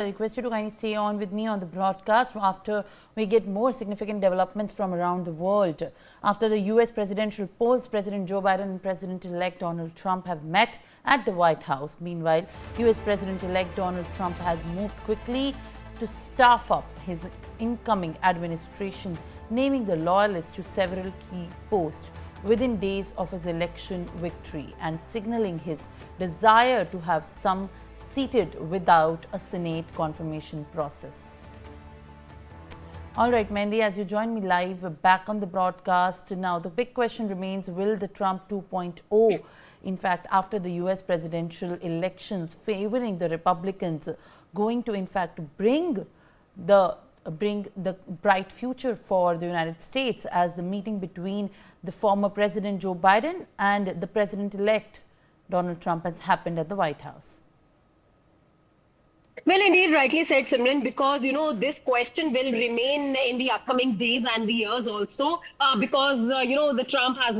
I request you to kindly stay on with me on the broadcast after we get more significant developments from around the world. After the US presidential polls, President Joe Biden and President-elect Donald Trump have met at the White House. Meanwhile, US President-elect Donald Trump has moved quickly to staff up his incoming administration, naming the loyalists to several key posts within days of his election victory and signaling his desire to have some seated without a Senate confirmation process. All right, Mehndi, as you join me live back on the broadcast, now the big question remains, will the Trump 2.0, in fact, after the US presidential elections favoring the Republicans, going to in fact bring the bright future for the United States, as the meeting between the former President Joe Biden and the President-elect Donald Trump has happened at the White House? Well, indeed, rightly said, Simran, because, this question will remain in the upcoming days and the years also, because, the Trump has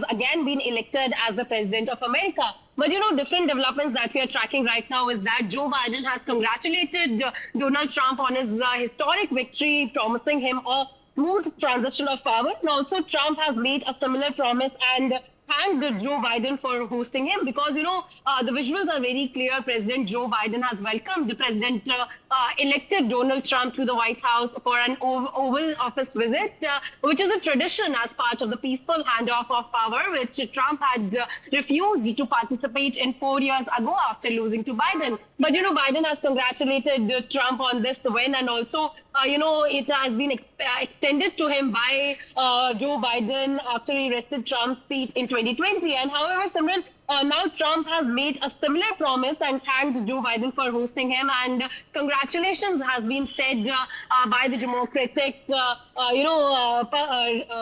again been elected as the president of America. But, different developments that we are tracking right now is that Joe Biden has congratulated Donald Trump on his historic victory, promising him a smooth transition of power. And also, Trump has made a similar promise and thanked Joe Biden for hosting him, because, the visuals are very clear. President Joe Biden has welcomed the President-elected Donald Trump to the White House for an Oval Office visit, which is a tradition as part of the peaceful handoff of power, which Trump had refused to participate in 4 years ago after losing to Biden. But, Biden has congratulated Trump on this win, and also, it has been extended to him by Joe Biden after he wrested Trump's seat in 2020. And however, Simran, now Trump has made a similar promise and thanked Joe Biden for hosting him, and congratulations has been said by the Democratic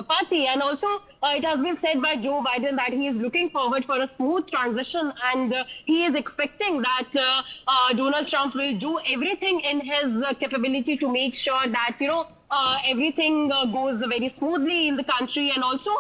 party, and also it has been said by Joe Biden that he is looking forward for a smooth transition, and he is expecting that Donald Trump will do everything in his capability to make sure that everything goes very smoothly in the country. And also,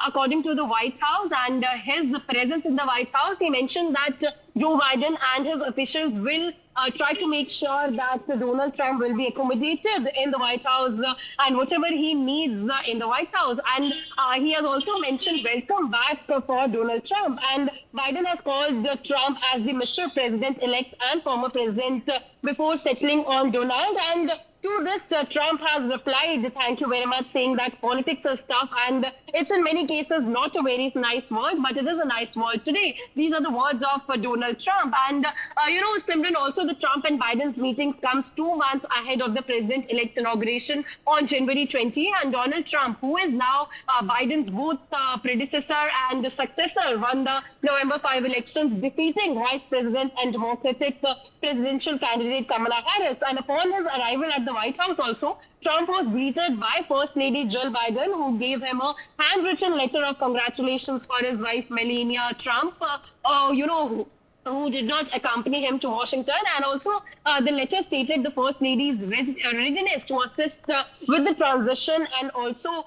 according to the White House and his presence in the White House, he mentioned that Joe Biden and his officials will try to make sure that Donald Trump will be accommodated in the White House and whatever he needs in the White House. And he has also mentioned welcome back for Donald Trump. And Biden has called Trump as the Mr. President-elect and former president before settling on Donald. And to this, Trump has replied, thank you very much, saying that politics is tough, and it's in many cases not a very nice word, but it is a nice word today. These are the words of Donald Trump. And, Simran, also the Trump and Biden's meetings comes 2 months ahead of the president-elect's inauguration on January 20. And Donald Trump, who is now Biden's both predecessor and successor, won the November 5 elections, defeating Vice President and Democratic presidential candidate Kamala Harris. And upon his arrival at the White House also, Trump was greeted by First Lady Jill Biden, who gave him a handwritten letter of congratulations for his wife Melania Trump, who did not accompany him to Washington. And also, the letter stated the First Lady's readiness to assist with the transition, and also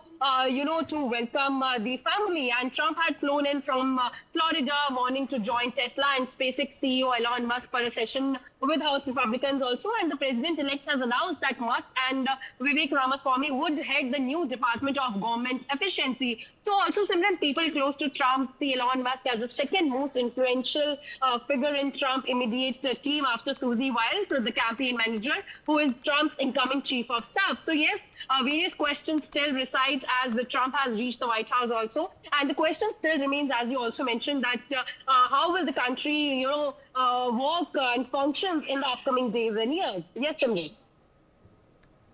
to welcome the family. And Trump had flown in from Florida morning to join Tesla and SpaceX CEO Elon Musk for a session with House Republicans also. And the president-elect has announced that Musk and Vivek Ramaswamy would head the new Department of Government Efficiency. So also, Simran, people close to Trump see Elon Musk as the second most influential figure in Trump's immediate team after Susie Wiles, the campaign manager, who is Trump's incoming chief of staff. So yes, various questions still reside as the Trump has reached the White House also. And the question still remains, as you also mentioned, that how will the country, work and function in the upcoming days and years? Yes, Simran.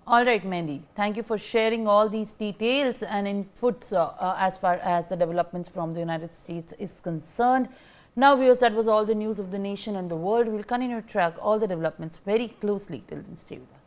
All right, Mehndi. Thank you for sharing all these details and inputs as far as the developments from the United States is concerned. Now, viewers, that was all the news of the nation and the world. We'll continue to track all the developments very closely. Till then, stay with us.